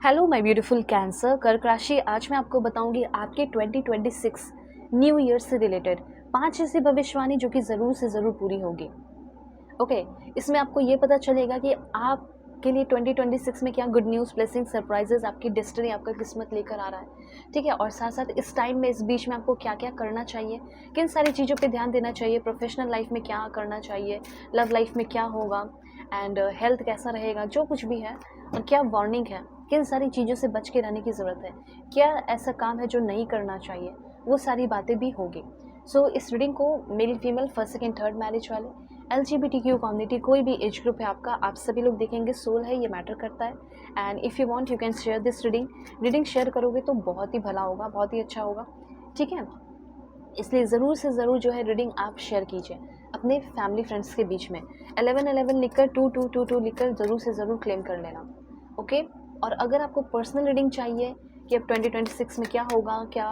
Hello my beautiful cancer कर्क राशि। आज मैं आपको बताऊंगी आपके 2026 न्यू ईयर से रिलेटेड 5 ऐसी भविष्यवाणी जो कि ज़रूर से ज़रूर पूरी होगी। ओके, इसमें आपको ये पता चलेगा कि आपके लिए 2026 में क्या गुड न्यूज़, ब्लेसिंग, सरप्राइजेस, आपकी डेस्टिनी, आपका किस्मत लेकर आ रहा है। ठीक है, और साथ साथ इस टाइम में, इस बीच में आपको क्या क्या करना चाहिए, किन सारी चीज़ों पे ध्यान देना चाहिए, प्रोफेशनल लाइफ में क्या करना चाहिए, लव लाइफ में क्या होगा, एंड हेल्थ कैसा रहेगा, जो कुछ भी है, और क्या वार्निंग है, किन सारी चीज़ों से बच के रहने की ज़रूरत है, क्या ऐसा काम है जो नहीं करना चाहिए, वो सारी बातें भी होगी। सो इस रीडिंग को male female, first second third marriage वाले, LGBTQ कम्युनिटी, कोई भी एज ग्रुप है आपका, आप सभी लोग देखेंगे। सोल है, ये मैटर करता है। And if you want you can share this reading share करोगे तो बहुत ही भला होगा, बहुत ही अच्छा होगा। ठीक है, इसलिए ज़रूर से ज़रूर जो है रीडिंग आप शेयर कीजिए अपने फैमिली फ्रेंड्स के बीच में। 1111 लिखकर 2222 लिखकर ज़रूर से ज़रूर क्लेम कर लेना। ओके, और अगर आपको पर्सनल रीडिंग चाहिए कि अब 2026 में क्या होगा, क्या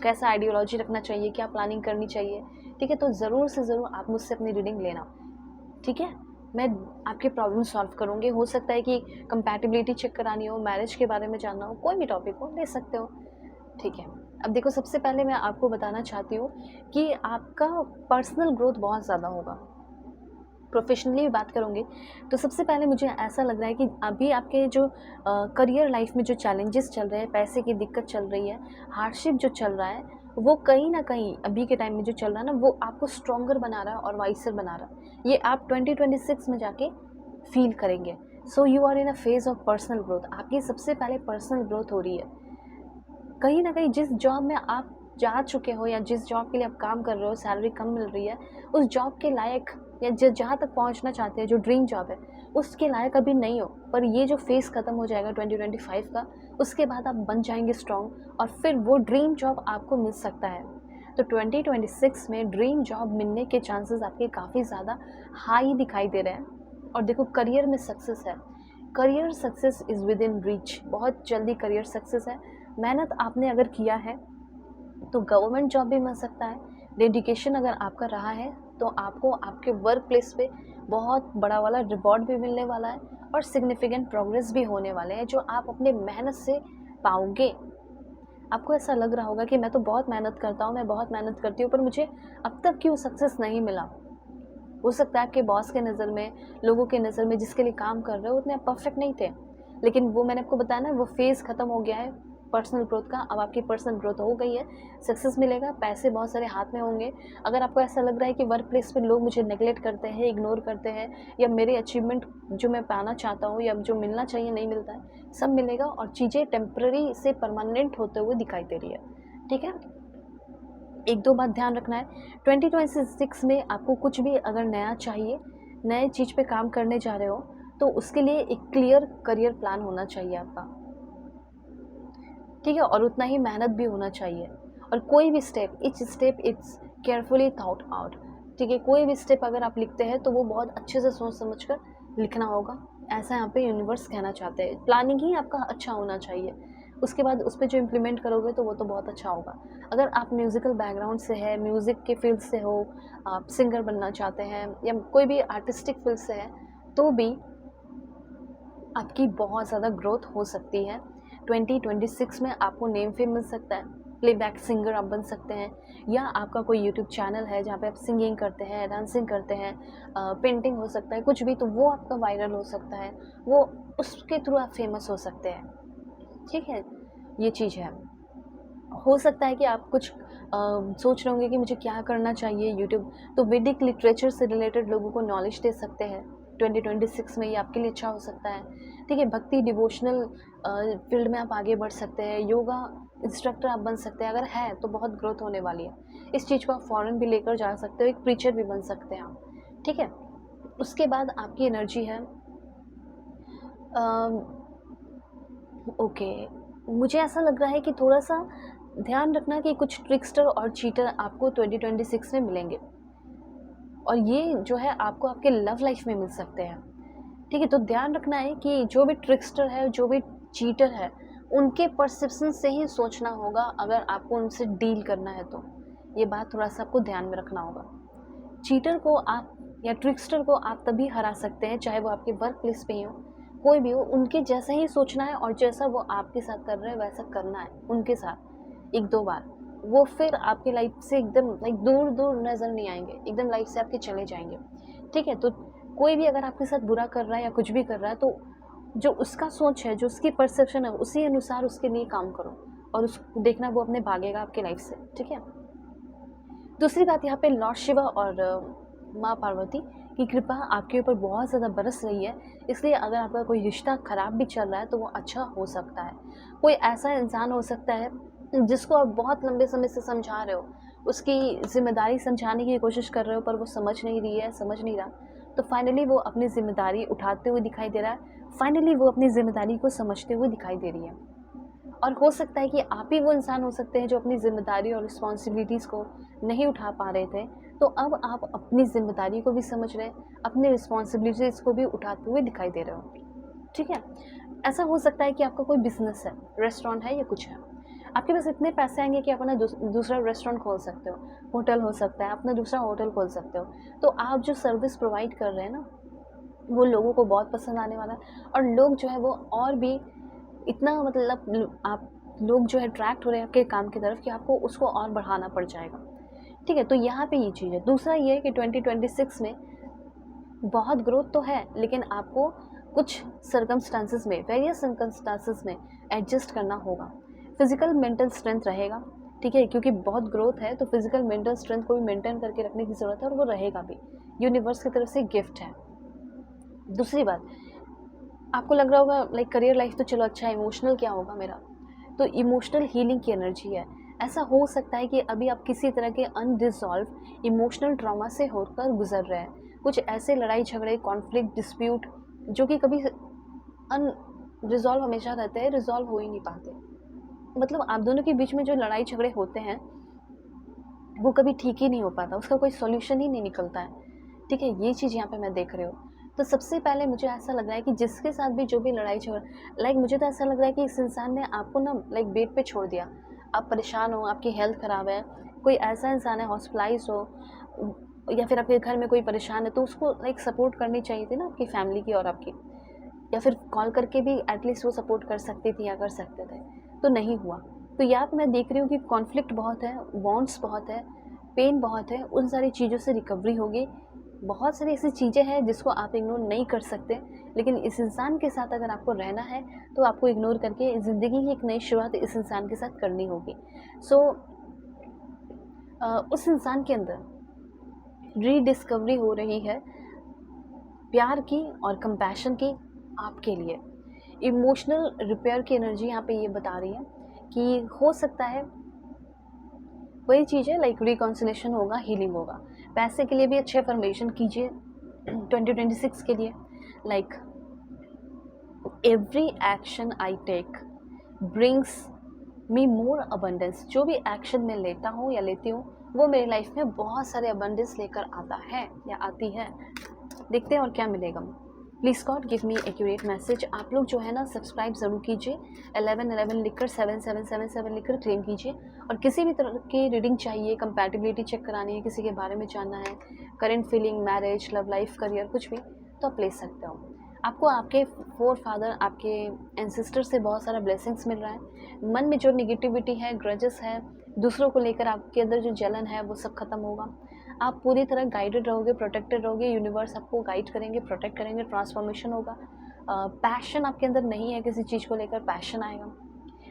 कैसा आइडियोलॉजी रखना चाहिए, क्या प्लानिंग करनी चाहिए, ठीक है, तो ज़रूर से ज़रूर आप मुझसे अपनी रीडिंग लेना। ठीक है, मैं आपके प्रॉब्लम सॉल्व करूँगी। हो सकता है कि कंपैटिबिलिटी चेक करानी हो, मैरिज के बारे में जानना हो, कोई भी टॉपिक हो, ले सकते हो। ठीक है, अब देखो, सबसे पहले मैं आपको बताना चाहती हूँ कि आपका पर्सनल ग्रोथ बहुत ज़्यादा होगा। प्रोफेशनली भी बात करूँगी तो सबसे पहले मुझे ऐसा लग रहा है कि अभी आपके जो करियर लाइफ में जो चैलेंजेस चल रहे हैं, पैसे की दिक्कत चल रही है, हार्डशिप जो चल रहा है, वो कहीं ना कहीं अभी के टाइम में जो चल रहा है ना, वो आपको स्ट्रॉन्गर बना रहा है और वाइसर बना रहा है। ये आप 2026 में जाके फील करेंगे। So you are in a phase of personal growth. आपकी सबसे पहले पर्सनल ग्रोथ हो रही है। कहीं ना कहीं जिस जॉब में आप जा चुके हो या जिस जॉब के लिए आप काम कर रहे हो, सैलरी कम मिल रही है, उस जॉब के लायक या जहाँ तक पहुंचना चाहते हैं, जो ड्रीम जॉब है, उसके लायक अभी नहीं हो। पर ये जो फेज़ ख़त्म हो जाएगा 2025 का, उसके बाद आप बन जाएंगे स्ट्रॉन्ग और फिर वो ड्रीम जॉब आपको मिल सकता है। तो 2026 में ड्रीम जॉब मिलने के चांसेस आपके काफ़ी ज़्यादा हाई दिखाई दे रहे हैं। और देखो, करियर में सक्सेस है, career success is with in reach, बहुत जल्दी करियर सक्सेस है। मेहनत आपने अगर किया है तो गवर्नमेंट जॉब भी मिल सकता है। डेडिकेशन अगर आपका रहा है तो आपको आपके वर्क प्लेस पे बहुत बड़ा वाला रिवॉर्ड भी मिलने वाला है और सिग्निफिकेंट प्रोग्रेस भी होने वाले हैं, जो आप अपने मेहनत से पाओगे। आपको ऐसा लग रहा होगा कि मैं तो बहुत मेहनत करता हूँ, मैं बहुत मेहनत करती हूँ, पर मुझे अब तक क्यों सक्सेस नहीं मिला। हो सकता है आपके बॉस के नज़र में, लोगों के नज़र में जिसके लिए काम कर रहे हो, उतने परफेक्ट नहीं थे। लेकिन वो मैंने आपको बताया ना, वो फेज़ ख़त्म हो गया है पर्सनल ग्रोथ का। अब आपकी पर्सनल ग्रोथ हो गई है, सक्सेस मिलेगा, पैसे बहुत सारे हाथ में होंगे। अगर आपको ऐसा लग रहा है कि वर्क प्लेस पे लोग मुझे नेगलेक्ट करते हैं, इग्नोर करते हैं, या मेरे अचीवमेंट जो मैं पाना चाहता हूँ या जो मिलना चाहिए नहीं मिलता है, सब मिलेगा और चीज़ें टेम्पररी से परमानेंट होते हुए दिखाई दे रही है। ठीक है, एक दो बात ध्यान रखना है। 2026 में आपको कुछ भी अगर नया चाहिए, नए चीज़ पे काम करने जा रहे हो, तो उसके लिए एक क्लियर करियर प्लान होना चाहिए आपका। ठीक है, और उतना ही मेहनत भी होना चाहिए। और कोई भी step, etch step it's carefully thought out. ठीक है, कोई भी स्टेप अगर आप लिखते हैं तो वो बहुत अच्छे से सोच समझ कर लिखना होगा, ऐसा यहाँ पे यूनिवर्स कहना चाहते हैं। प्लानिंग ही आपका अच्छा होना चाहिए, उसके बाद उस पर जो इम्प्लीमेंट करोगे तो वो तो बहुत अच्छा होगा। अगर आप म्यूज़िकल बैकग्राउंड से है, म्यूज़िक के फील्ड से हो, आप सिंगर बनना चाहते हैं या कोई भी आर्टिस्टिक फील्ड से है, तो भी आपकी बहुत ज़्यादा ग्रोथ हो सकती है। 2026 में आपको नेम फेम मिल सकता है, प्लेबैक सिंगर आप बन सकते हैं, या आपका कोई यूट्यूब चैनल है जहाँ पे आप सिंगिंग करते हैं, डांसिंग करते हैं, पेंटिंग हो सकता है, कुछ भी, तो वो आपका वायरल हो सकता है, वो उसके थ्रू आप फेमस हो सकते हैं। ठीक है, ये चीज़ है। हो सकता है कि आप कुछ सोच रहे होंगे कि मुझे क्या करना चाहिए यूट्यूब, तो वैदिक लिटरेचर से रिलेटेड लोगों को नॉलेज दे सकते हैं। 2026 में ये आपके लिए अच्छा हो सकता है। ठीक है, भक्ति डिवोशनल फील्ड में आप आगे बढ़ सकते हैं, योगा इंस्ट्रक्टर आप बन सकते हैं। अगर है तो बहुत ग्रोथ होने वाली है, इस चीज़ को आप फॉरेन भी लेकर जा सकते हो, एक प्रीचर भी बन सकते हैं आप। ठीक है, उसके बाद आपकी एनर्जी है, ओके, मुझे ऐसा लग रहा है कि थोड़ा सा ध्यान रखना कि कुछ ट्रिक्स्टर और चीटर आपको 2026 में मिलेंगे, और ये जो है आपको आपके लव लाइफ में मिल सकते हैं। ठीक है, तो ध्यान रखना है कि जो भी ट्रिक्स्टर है, जो भी चीटर है, उनके परसेप्शन से ही सोचना होगा अगर आपको उनसे डील करना है तो। ये बात थोड़ा सा आपको ध्यान में रखना होगा। चीटर को आप या ट्रिक्स्टर को आप तभी हरा सकते हैं, चाहे वो आपके वर्क प्लेस पे ही हो, कोई भी हो, उनके जैसा ही सोचना है और जैसा वो आपके साथ कर रहे हैं वैसा करना है उनके साथ 1-2 बार। वो फिर आपकी लाइफ से एकदम लाइक दूर-दूर नज़र नहीं आएँगे, एकदम लाइफ से आपके चले जाएँगे। ठीक है? तो कोई भी अगर आपके साथ बुरा कर रहा है या कुछ भी कर रहा है, तो जो उसका सोच है, जो उसकी परसेप्शन है, उसी अनुसार उसके लिए काम करो और उसको देखना वो अपने भागेगा आपकी लाइफ से। ठीक है? दूसरी बात, यहाँ पे लॉर्ड शिवा और माँ पार्वती की कृपा आपके ऊपर बहुत ज़्यादा बरस रही है, इसलिए अगर आपका कोई रिश्ता ख़राब भी चल रहा है तो वो अच्छा हो सकता है। कोई ऐसा इंसान हो सकता है जिसको आप बहुत लंबे समय से समझा रहे हो, उसकी ज़िम्मेदारी समझाने की कोशिश कर रहे हो, पर वो समझ नहीं रही है, समझ नहीं रहा, तो फाइनली वो अपनी ज़िम्मेदारी उठाते हुए दिखाई दे रहा है, फाइनली वो अपनी ज़िम्मेदारी को समझते हुए दिखाई दे रही है। और हो सकता है कि आप ही वो इंसान हो सकते हैं जो अपनी ज़िम्मेदारी और रिस्पॉन्सिबिलिटीज़ को नहीं उठा पा रहे थे, तो अब आप अपनी ज़िम्मेदारी को भी समझ रहे हैं, अपनी रिस्पॉन्सिबिलिटीज़ को भी उठाते हुए दिखाई दे रहे हो। ठीक है? ऐसा हो सकता है कि आपका कोई बिज़नेस है, रेस्टोरेंट है या कुछ है। आपके पास इतने पैसे आएँगे कि आप अपना दूसरा रेस्टोरेंट खोल सकते हो, होटल हो सकता है, अपना दूसरा होटल खोल सकते हो। तो आप जो सर्विस प्रोवाइड कर रहे हैं ना, वो लोगों को बहुत पसंद आने वाला है और लोग जो है वो और भी इतना मतलब आप लोग जो है अट्रैक्ट हो रहे हैं आपके काम की तरफ कि आपको उसको और बढ़ाना पड़ जाएगा। ठीक है? तो यहाँ पे ये चीज़ है। दूसरा ये है कि 2026 में बहुत ग्रोथ तो है, लेकिन आपको कुछ सर्कमस्टांसेस में, वेरियस सर्कमस्टांसेस में एडजस्ट करना होगा। फिज़िकल मेंटल स्ट्रेंथ रहेगा, ठीक है? क्योंकि बहुत ग्रोथ है तो फिज़िकल मेंटल स्ट्रेंथ को भी मेंटेन करके रखने की ज़रूरत है और वो रहेगा भी। यूनिवर्स की तरफ से गिफ्ट है। दूसरी बात, आपको लग रहा होगा लाइक करियर लाइफ तो चलो अच्छा है, इमोशनल क्या होगा मेरा? तो इमोशनल हीलिंग की एनर्जी है। ऐसा हो सकता है कि अभी आप किसी तरह के अनरिज़ॉल्व इमोशनल ट्रॉमा से होकर गुज़र रहे हैं। कुछ ऐसे लड़ाई झगड़े, कॉन्फ्लिक्ट, डिस्प्यूट जो कि कभी अनरिज़ॉल्व हमेशा रहते हैं, रिज़ॉल्व हो ही नहीं पाते। मतलब आप दोनों के बीच में जो लड़ाई झगड़े होते हैं, वो कभी ठीक ही नहीं हो पाता, उसका कोई सॉल्यूशन ही नहीं निकलता है। ठीक है? ये चीज़ यहाँ पे मैं देख रही हूँ। तो सबसे पहले मुझे ऐसा लग रहा है कि जिसके साथ भी जो भी लड़ाई झगड़ा, लाइक मुझे तो ऐसा लग रहा है कि इस इंसान ने आपको ना लाइक बेड पे छोड़ दिया। आप परेशान हो, आपकी हेल्थ ख़राब है, कोई ऐसा इंसान है हॉस्पिटलाइज़ हो या फिर आपके घर में कोई परेशान है, तो उसको लाइक सपोर्ट करनी चाहिए थी ना आपकी फैमिली की और आपकी, या फिर कॉल करके भी एटलीस्ट वो सपोर्ट कर सकती थी या कर सकते थे, तो नहीं हुआ। तो यहाँ पे मैं देख रही हूँ कि कॉन्फ्लिक्ट बहुत है, बॉन्ड्स बहुत है, पेन बहुत है, उन सारी चीज़ों से रिकवरी होगी। बहुत सारी ऐसी चीज़ें हैं जिसको आप इग्नोर नहीं कर सकते, लेकिन इस इंसान के साथ अगर आपको रहना है तो आपको इग्नोर करके ज़िंदगी की एक नई शुरुआत इस इंसान के साथ करनी होगी। सो उस इंसान के अंदर रीडिस्कवरी हो रही है प्यार की और कंपैशन की आपके लिए। इमोशनल रिपेयर की एनर्जी यहाँ पे ये बता रही है कि हो सकता है वही चीज़ है, लाइक रिकॉन्सिलेशन होगा, हीलिंग होगा। पैसे के लिए भी अच्छे अफर्मेशन कीजिए 2026 के लिए, like every action I take brings me more abundance. जो भी एक्शन मैं लेता हूँ या लेती हूँ वो मेरी लाइफ में बहुत सारे अबंडेंस लेकर आता है या आती है। देखते हैं और क्या मिलेगा। Please God give me accurate message. आप लोग जो है ना सब्सक्राइब ज़रूर कीजिए, 1111 लिखकर 7777 लिखकर क्लेम कीजिए। और किसी भी तरह की रीडिंग चाहिए, कंपैटिबिलिटी चेक करानी है, किसी के बारे में जानना है, current feeling, marriage, love life, career, कुछ भी, तो आप ले सकते हो। आपको आपके फोर फादर, आपके एंसेस्टर से बहुत सारा ब्लेसिंग्स मिल रहा है। मन में जो निगेटिविटी है, ग्रजेस है, दूसरों को लेकर आपके अंदर जो जलन है, वो सब खत्म होगा। आप पूरी तरह गाइडेड रहोगे, प्रोटेक्टेड रहोगे, यूनिवर्स आपको गाइड करेंगे, प्रोटेक्ट करेंगे, ट्रांसफॉर्मेशन होगा। पैशन आपके अंदर नहीं है, किसी चीज़ को लेकर पैशन आएगा।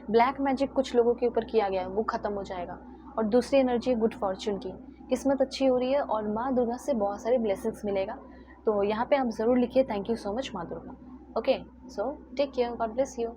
ब्लैक मैजिक कुछ लोगों के ऊपर किया गया है, वो ख़त्म हो जाएगा। और दूसरी एनर्जी गुड फॉर्चून की, किस्मत अच्छी हो रही है और माँ दुर्गा से बहुत सारे ब्लेसिंग्स मिलेगा। तो यहाँ पे आप ज़रूर लिखिए, थैंक यू सो मच माँ Durga. Okay, so take care, God bless you.